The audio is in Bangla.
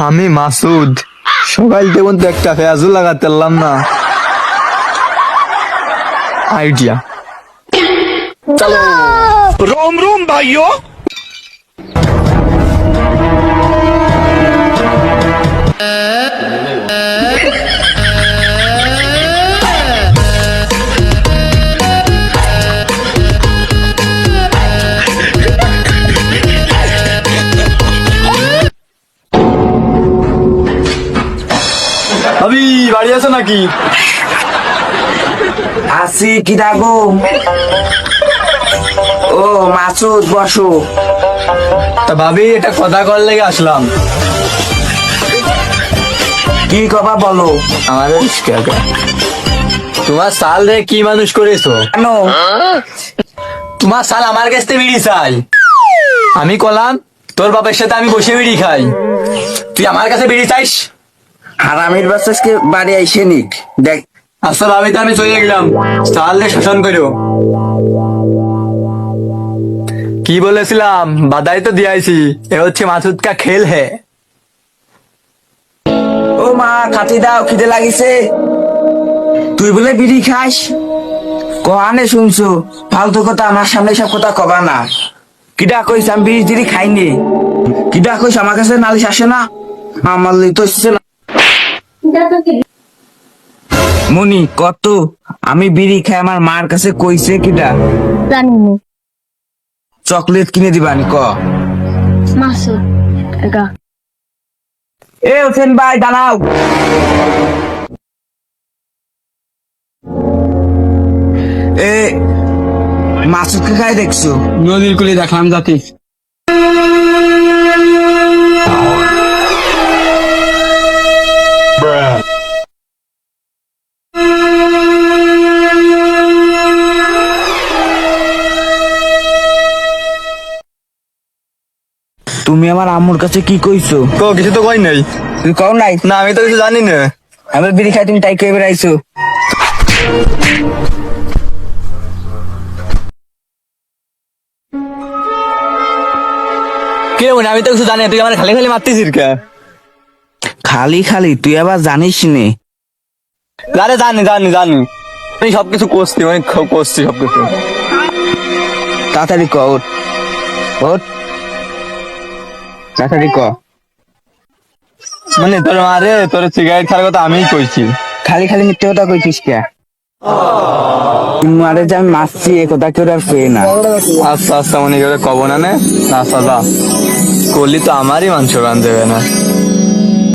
আমি মাসুদ, সকাল থেকে তো একটা পেঁয়াজও লাগাতে পারলাম না। আইডিয়া, চলো। रोम रोम भाइयों। ভাবি বাড়ি আছো নাকি? আসি কি ডাকো? ও মাসুদ, বসো। তা ভাবি এটা কথা কর লেগে আসলাম। কি কবা বলো। আমাদের তোমার সাল রে কি মানুষ করেছো? কেন? তোমার সাল আমার কাছ থেকে বিড়ি চাই। আমি কলাম তোর বাপের সাথে আমি বসে বিড়ি খাই, তুই আমার কাছে বিড়ি চাইস? হারামির বাচ্চাকে বাড়ি আইসে নিক দেখ। আচ্ছা ভাবি, তো আমি চলে গেলাম। সাল রে শাসন করো। কি বলেছিলাম? বাদাই তো দিয়েছি। এ হচ্ছে মাসুদ কা খেল হে। ও মা, খাতি দাও, খিদে লাগিছে। তুই বলে বিড়ি খাস? কহানে শুনছো? ফালতু কথা আমার সামনে সব কথা কবা না। কিডা কইস আমি বিড়ি টিড়ি খাইনি? কিডা কইস আমার কাছে নালিশ আসে না? আমার তো এসছে না। মনি কত আমি বিড়ি খাই আমার মার কাছে কইছে কিডা? জানি না। চকলেট কিনে দিবানি ক। মাসুদ একা। এ হোসেন ভাই দাঁড়াও। এ মাসুদকে খাই দেখছো? নদীর কুলি দেখলাম জাতি। তুমি আমার আম্মুর কাছে কি কইছো? তো কিছু তো কই নাই। তুই কও নাই? না, আমি তো কিছু জানি না। আমি বিড়ি খাই, তুমি তাই কই বেড়াইছো? কে মনে? আমি তো কিছু জানি না। তুই আমার খালি খালি মারতেছিস কে? খালি খালি তুই আবার জানিস নে? আরে জানি জানি জানি, আমি সবকিছু করছি, অনেক করছি সবকিছু। তাড়াতাড়ি ক, ওঠ ওঠ, তাড়াতাড়ি ক। মানে তোর মারে তোর সিগারেট খাওয়ার কথা আমিই কইছি। খালি খালি মিথ্যে কথা কইছিস কে? মারে যে আমি মারছি এ কথা কেউ আর পেয়ে না। আচ্ছা আচ্ছা, মনে করে কব না নে। আচ্ছা যা, করলি তো আমারই মাংস গান দেবে না।